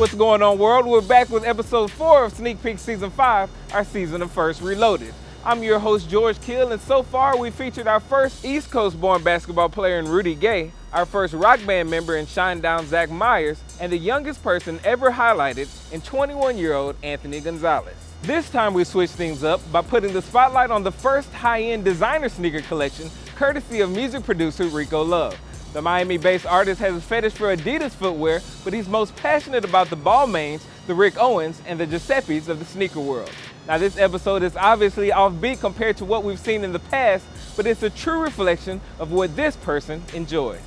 What's going on, world? We're back with episode 4 of Sneak Peek Season 5, our season of First Reloaded. I'm your host, George Kill, and so far we featured our first East Coast-born basketball player in Rudy Gay, our first rock band member in Shinedown Zach Myers, and the youngest person ever highlighted in 21-year-old Anthony Gonzalez. This time we switched things up by putting the spotlight on the first high-end designer sneaker collection, courtesy of music producer Rico Love. The Miami-based artist has a fetish for adidas footwear, but he's most passionate about the Balmains, the Rick Owens, and the Giuseppes of the sneaker world. Now this episode is obviously offbeat compared to what we've seen in the past, but it's a true reflection of what this person enjoys.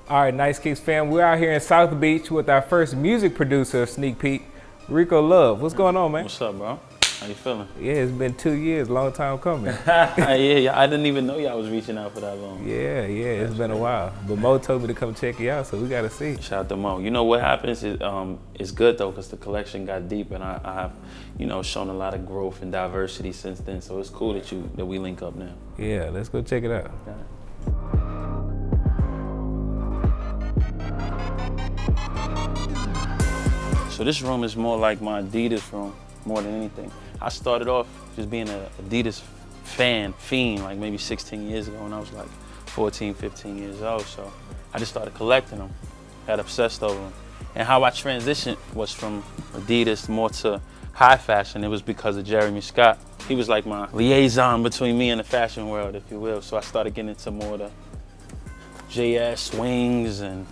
All right, Nice Kicks fam, we're out here in South Beach with our first music producer of Sneak Peek, Rico Love. What's going on, man? What's up, bro? How you feeling? Yeah, it's been 2 years, long time coming. Yeah, I didn't even know y'all was reaching out for that long. Yeah, it's been a while. But Mo told me to come check you out, so we gotta see. Shout out to Mo. You know what happens is, it's good though, because the collection got deep, and I have, shown a lot of growth and diversity since then. So it's cool that we link up now. Yeah, let's go check it out. Yeah. So this room is more like my adidas room, more than anything. I started off just being an adidas fiend, like maybe 16 years ago when I was like 14, 15 years old. So I just started collecting them, got obsessed over them. And how I transitioned was from adidas more to high fashion. It was because of Jeremy Scott. He was like my liaison between me and the fashion world, if you will. So I started getting into more of the JS swings and,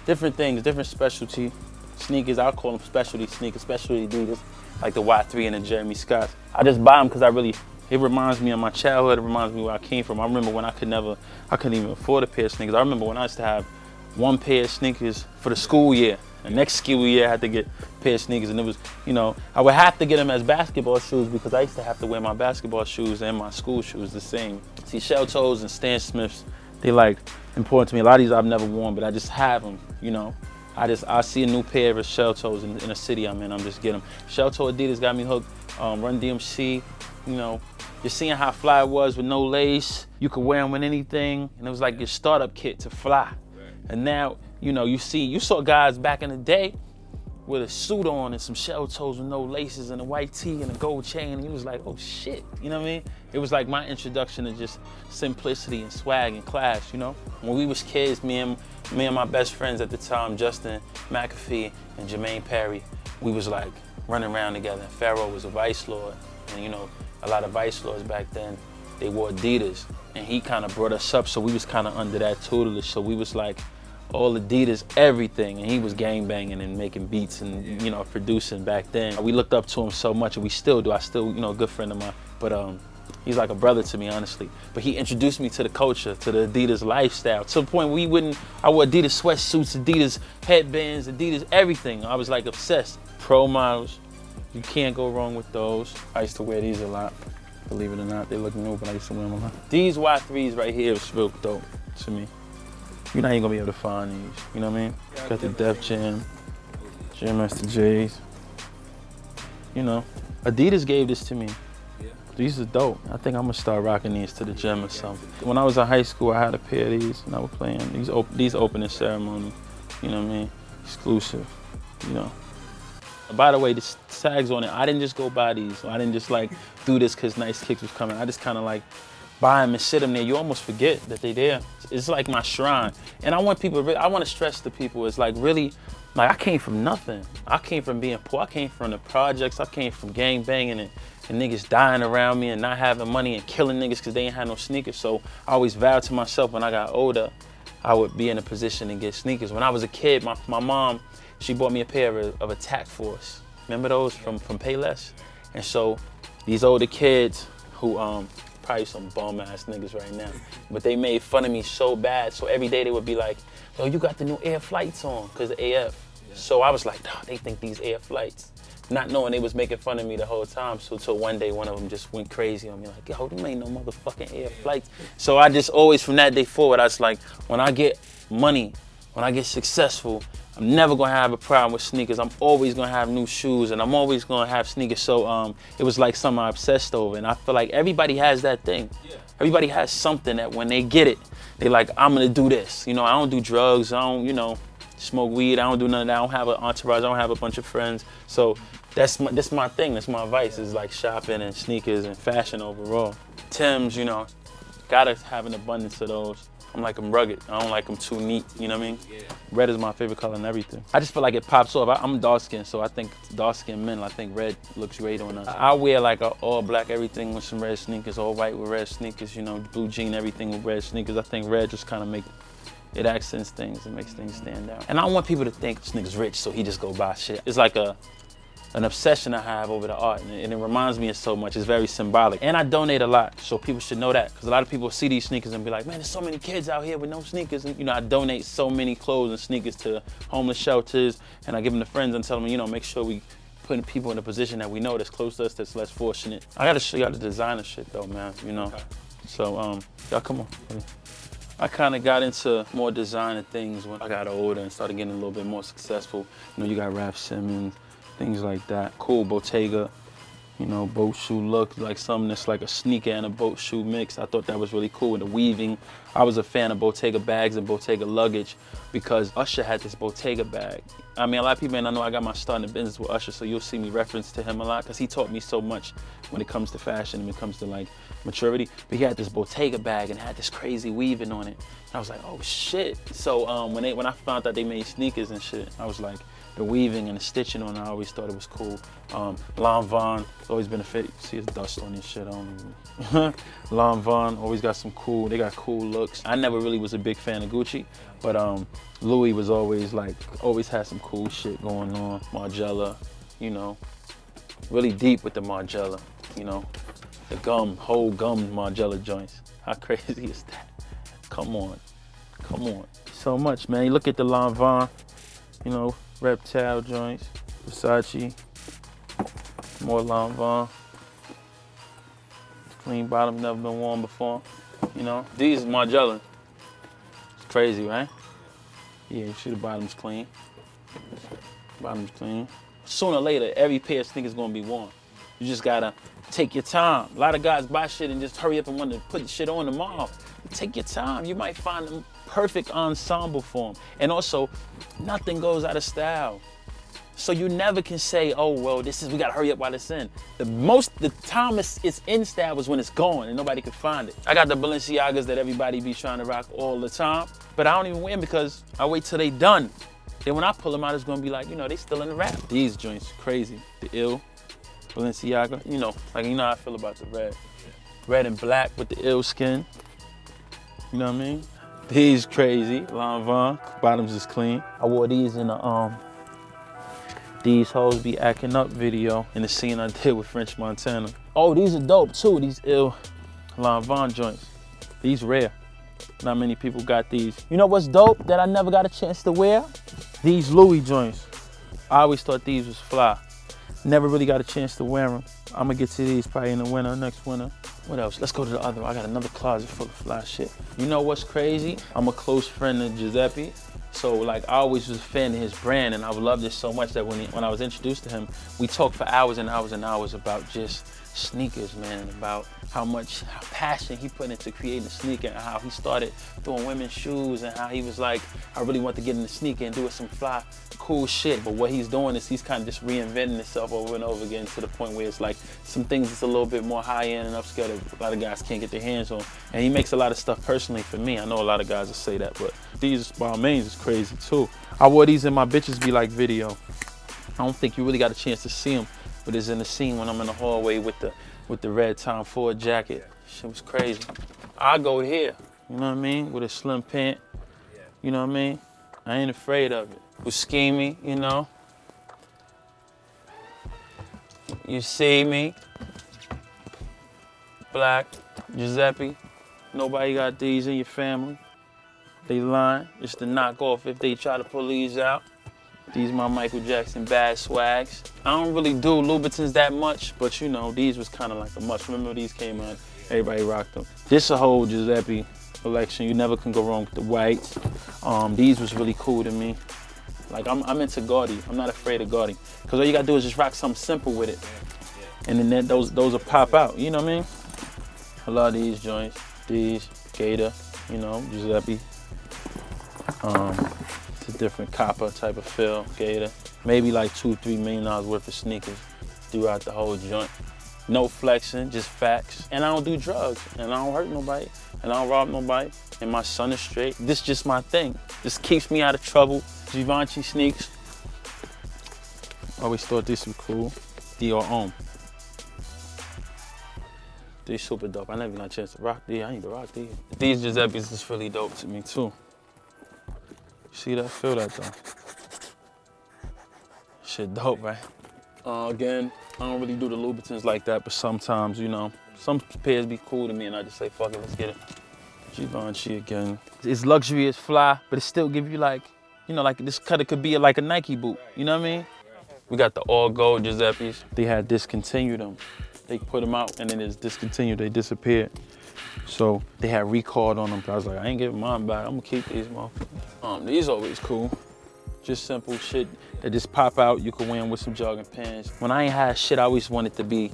different things, different specialty sneakers. I'll call them specialty sneakers, specialty adidas, like the Y3 and the Jeremy Scott. I just buy them because it reminds me of my childhood. It reminds me where I came from. I remember when I couldn't even afford a pair of sneakers. I remember when I used to have one pair of sneakers for the school year. The next school year I had to get a pair of sneakers, and it was, I would have to get them as basketball shoes because I used to have to wear my basketball shoes and my school shoes the same. See, shell toes and Stan Smiths, they like important to me. A lot of these I've never worn, but I just have them, I see a new pair of shell toes in a city I'm in, I'm just getting them. Shell toe Adidas got me hooked. Run DMC, you're seeing how fly it was with no lace. You could wear them with anything, and it was like your startup kit to fly. And now, you saw guys back in the day with a suit on and some shell toes with no laces and a white tee and a gold chain, and you was like, oh shit, you know what I mean? It was like my introduction to just simplicity and swag and class, When we was kids, me and my best friends at the time, Justin McAfee and Jermaine Perry, we was like running around together. Pharaoh was a vice lord, and a lot of vice lords back then, they wore Adidas, and he kind of brought us up, so we was kind of under that tutelage, so we was like all Adidas, everything, and he was gangbanging and making beats and producing back then. We looked up to him so much, and we still do. I still, a good friend of mine, but he's like a brother to me, honestly. But he introduced me to the culture, to the Adidas lifestyle, to the point where I wore Adidas sweatsuits, Adidas headbands, Adidas everything. I was like obsessed. Pro models, you can't go wrong with those. I used to wear these a lot, believe it or not. They look new, but I used to wear them a lot. These Y3s right here is real dope to me. You're not even gonna be able to find these, you know what I mean? Got the Def Jam, Jam Master J's. Adidas gave this to me. These are dope. I think I'm gonna start rocking these to the gym or something. When I was in high school, I had a pair of these, and I was playing these opening ceremony, you know what I mean? Exclusive, By the way, the tags on it, I didn't just go buy these. I didn't just do this because Nice Kicks was coming. I just kind of buy them and sit them there. You almost forget that they're there. It's like my shrine. And I want to stress to people, it's really, I came from nothing. I came from being poor. I came from the projects. I came from gang banging and niggas dying around me and not having money and killing niggas because they ain't had no sneakers. So I always vowed to myself when I got older, I would be in a position to get sneakers. When I was a kid, my mom, she bought me a pair of Attack Force. Remember those from Payless? And so these older kids who, probably some bum ass niggas right now, but they made fun of me so bad. So every day they would be like, yo, you got the new Air Flights on, because of AF. So I was like, oh, they think these Air Flights. Not knowing they was making fun of me the whole time. So till one day, one of them just went crazy on me, like, yo, them ain't no motherfucking Air Flights. So I just always, from that day forward, I was like, when I get money, when I get successful, I'm never gonna have a problem with sneakers. I'm always gonna have new shoes, and I'm always gonna have sneakers. So it was like something I obsessed over, and I feel like everybody has that thing. Yeah. Everybody has something that when they get it, they like, I'm gonna do this. I don't do drugs. I don't, smoke weed. I don't do none of that. I don't have an entourage. I don't have a bunch of friends. So that's my thing. That's my vice. Is like shopping and sneakers and fashion overall. Timbs, you know, gotta have an abundance of those. I'm rugged. I don't like them too neat, you know what I mean? Yeah. Red is my favorite color and everything. I just feel like it pops off. I'm dark skinned, so I think dark skinned men, I think red looks great on us. I wear like a all black everything with some red sneakers, all white with red sneakers, you know, blue jean, everything with red sneakers. I think red just kind of it accents things and makes things stand out. And I don't want people to think this nigga's rich, so he just go buy shit. It's like an obsession I have over the art, and it reminds me of so much. It's very symbolic. And I donate a lot, so people should know that, because a lot of people see these sneakers and be like, man, there's so many kids out here with no sneakers. And, you know, I donate so many clothes and sneakers to homeless shelters, and I give them to friends and tell them, you know, make sure we putting people in a position that we know that's close to us, that's less fortunate. I gotta show y'all the designer shit though, man, you know. Okay. So, y'all come on. I kind of got into more designer things when I got older and started getting a little bit more successful. You know, you got Raf Simons, things like that. Cool Bottega, you know, boat shoe look, like something that's like a sneaker and a boat shoe mix. I thought that was really cool. And the weaving, I was a fan of Bottega bags and Bottega luggage because Usher had this Bottega bag. I mean, a lot of people may not know I got my start in the business with Usher, so you'll see me reference to him a lot because he taught me so much when it comes to fashion and when it comes to like maturity. But he had this Bottega bag and had this crazy weaving on it. And I was like, oh shit. So when I found out they made sneakers and shit, I was like, the weaving and the stitching on it, I always thought it was cool. Lanvin, always been a fit. See his dust on this shit, I don't even. Lanvin, always got some cool, they got cool looks. I never really was a big fan of Gucci, but Louis was always had some cool shit going on. Margiela, you know, really deep with the Margiela, you know. The whole gum Margiela joints. How crazy is that? Come on. So much, man. You look at the Lanvin, you know, Reptile joints, Versace, more Lanvin. Clean bottom, never been worn before, you know. These Margiela, it's crazy, right? Yeah, you see the bottom's clean. Bottom's clean. Sooner or later, every pair of sneakers gonna be worn. You just gotta take your time. A lot of guys buy shit and just hurry up and want to put the shit on tomorrow. Take your time. You might find the perfect ensemble for them. And also, nothing goes out of style. So you never can say, oh, well, we gotta hurry up while it's in. The time it's in style is when it's gone and nobody can find it. I got the Balenciagas that everybody be trying to rock all the time, but I don't even wear them because I wait till they done. Then when I pull them out, it's gonna be like, you know, they still in the wrap. These joints, crazy. The ill, Balenciaga, you know how I feel about the red. Red and black with the ill skin. You know what I mean? These crazy, Lanvin, bottoms is clean. I wore these in the These Hoes Be Acting Up video in the scene I did with French Montana. Oh, these are dope too, these ill Lanvin joints. These rare. Not many people got these. You know what's dope that I never got a chance to wear? These Louis joints. I always thought these was fly. Never really got a chance to wear them. I'm gonna get to these probably in the winter, next winter. What else? Let's go to the other one. I got another closet full of fly shit. You know what's crazy? I'm a close friend of Giuseppe. So like I always was a fan of his brand and I loved it so much that when I was introduced to him, we talked for hours and hours and hours about just sneakers, man, about how much passion he put into creating a sneaker and how he started doing women's shoes and how he was like, I really want to get in the sneaker and do some fly, cool shit. But what he's doing is he's kind of just reinventing himself over and over again to the point where it's like some things that's a little bit more high end and upscale that a lot of guys can't get their hands on. And he makes a lot of stuff personally for me. I know a lot of guys will say that, but these Balmains is crazy too. I wore these in my Bitches Be Like video. I don't think you really got a chance to see them, but it's in the scene when I'm in the hallway with the red Tom Ford jacket. Shit was crazy. I go here, you know what I mean, with a slim pant, you know what I mean? I ain't afraid of it. Buscemi, you know? You see me? Black, Giuseppe. Nobody got these in your family. They lying. It's the knockoff if they try to pull these out. These my Michael Jackson bad swags. I don't really do Louboutins that much, but you know, these was kind of like a must. Remember when these came out, everybody rocked them. This a whole Giuseppe collection. You never can go wrong with the whites. These was really cool to me. Like I'm into gaudy. I'm not afraid of gaudy. Cause all you gotta do is just rock something simple with it. And then those will pop out, you know what I mean? I love these joints. These, Gator, you know, Giuseppe. a different copper type of feel, gator. Maybe like $2-3 million worth of sneakers throughout the whole joint. No flexing, just facts. And I don't do drugs, and I don't hurt nobody, and I don't rob nobody, and my son is straight. This is just my thing. This keeps me out of trouble. Givenchy sneaks. Always thought these were cool. Dior Homme. These super dope. I never got a chance to rock these. I need to rock these. These Giuseppes is really dope to me too. See that? Feel that though. Shit dope, right? Again, I don't really do the Louboutins like that, but sometimes, you know, some pairs be cool to me and I just say, fuck it, let's get it. Givenchy again. It's luxury, it's fly, but it still give you like, you know, like this cut, it could be like a Nike boot, you know what I mean? We got the all gold Giuseppes. They had discontinued them. They put them out and then it's discontinued, they disappeared. So they had recalled on them. I was like, I ain't giving mine back, I'm gonna keep these motherfuckers. These always cool. Just simple shit that just pop out. You can wear them with some jogging pants. When I ain't had shit, I always wanted to be,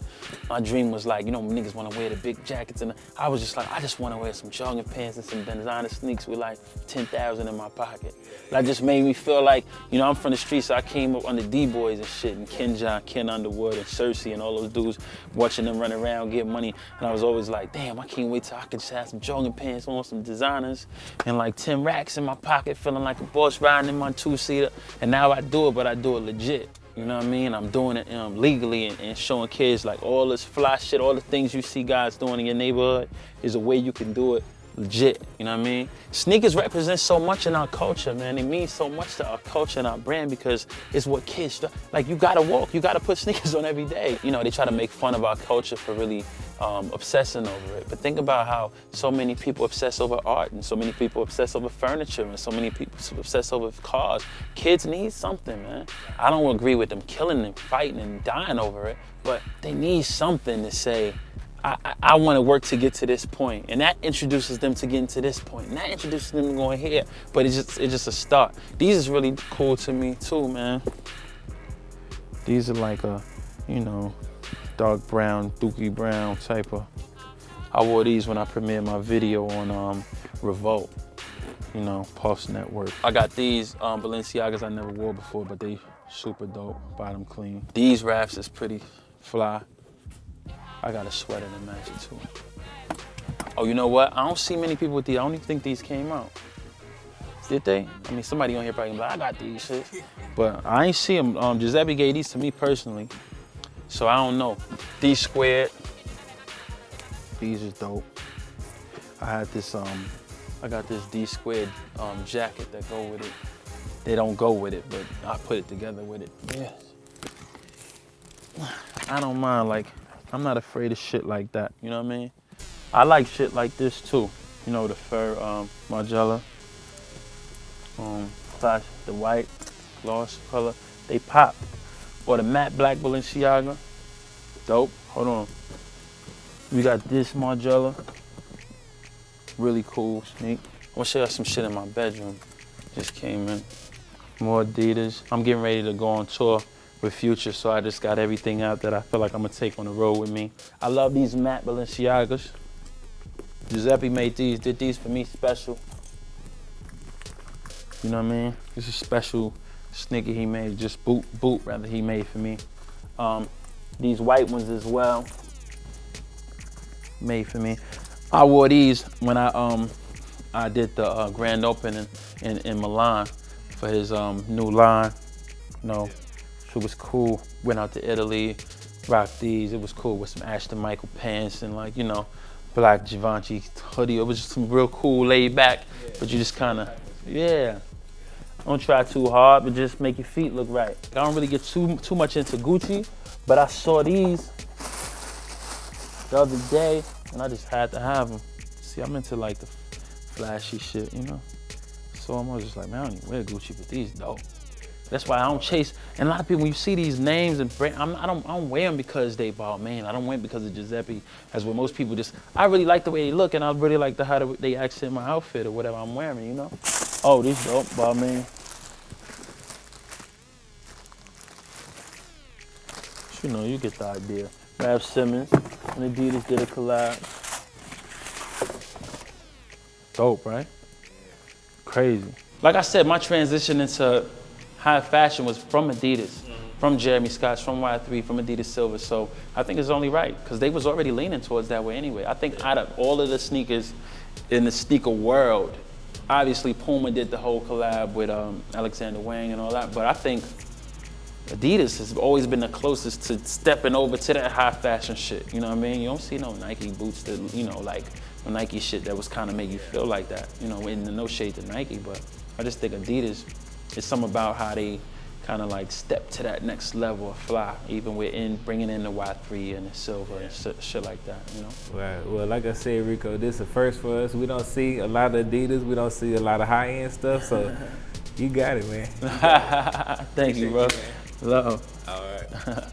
my dream was like, you know, niggas wanna wear the big jackets and I was just like, I just wanna wear some jogging pants and some designer sneaks with like 10,000 in my pocket. That just made me feel like, you know, I'm from the streets, so I came up under D-Boys and shit, and Ken John, Ken Underwood, and Cersei, and all those dudes, watching them run around, get money. And I was always like, damn, I can't wait till I could just have some jogging pants on, some designers, and like 10 racks in my pocket, feeling like a boss riding in my two-seater. And now I do it, but I do it legit. You know what I mean? I'm doing it legally and showing kids like all this fly shit, all the things you see guys doing in your neighborhood is a way you can do it legit, you know what I mean? Sneakers represent so much in our culture, man. They mean so much to our culture and our brand because it's what kids, like you gotta walk, you gotta put sneakers on every day. You know, they try to make fun of our culture for really obsessing over it. But think about how so many people obsess over art and so many people obsess over furniture and so many people obsess over cars. Kids need something, man. I don't agree with them killing and fighting and dying over it, but they need something to say, I want to work to get to this point, and that introduces them to getting to this point, and that introduces them to going here. But it's just a start. These is really cool to me too, man. These are like a, you know, dark brown, dookie brown type of. I wore these when I premiered my video on Revolt, you know, Puff's Network. I got these Balenciagas I never wore before, but they super dope, bottom clean. These wraps is pretty fly. I got a sweater to match it too. Oh, you know what? I don't see many people with these. I don't even think these came out. Did they? I mean, somebody on here probably be like, I got these shit. But I ain't see them. Giuseppe gave these to me personally. So I don't know. These squared. These is dope. I had this, I got this D squared jacket that go with it. They don't go with it, but I put it together with it. Yeah. I don't mind, like, I'm not afraid of shit like that, you know what I mean? I like shit like this too. You know, the fur Margiela, slash the white gloss color, they pop. Or the matte black Balenciaga, dope. Hold on. We got this Margiela, really cool sneak. I'm gonna show you some shit in my bedroom. Just came in. More Adidas. I'm getting ready to go on tour with Future, so I just got everything out that I feel like I'm gonna take on the road with me. I love these matte Balenciagas. Giuseppe made these, did these for me special. You know what I mean? This is a special sneaker he made, just boot rather he made for me. These white ones as well, made for me. I wore these when I did the grand opening in Milan for his new line. You know, it was cool. Went out to Italy, rocked these. It was cool with some Ashton Michael pants and like, you know, black Givenchy hoodie. It was just some real cool, laid back, but you just kind of, yeah. Don't try too hard, but just make your feet look right. I don't really get too much into Gucci, but I saw these the other day and I just had to have them. See, I'm into like the flashy shit, you know? So I was just like, man, I don't even wear Gucci, but these dope. That's why I don't chase. And a lot of people, when you see these names and brand, I don't wear them because they Balmains. I don't wear them because of Giuseppe. As what most people just, I really like the way they look and I really like how they accent my outfit or whatever I'm wearing, you know? Oh, these dope, Balmains. You know, you get the idea. Raf Simons and Adidas did a collab. Dope, right? Crazy. Like I said, my transition into high fashion was from Adidas, from Jeremy Scott's, from Y3, from Adidas Silver. So I think it's only right, because they was already leaning towards that way anyway. I think out of all of the sneakers in the sneaker world, obviously Puma did the whole collab with Alexander Wang and all that, but I think Adidas has always been the closest to stepping over to that high fashion shit. You know what I mean? You don't see no Nike boots that, you know, like the Nike shit that was kind of make you feel like that. You know, in the no shade to Nike, but I just think Adidas, it's something about how they kind of like step to that next level of fly, even with bringing in the Y3 and the silver and shit like that, you know? Right. Well, like I said, Rico, this is a first for us. We don't see a lot of Adidas. We don't see a lot of high-end stuff, so you got it, man. Thank you, bro. Love. All right.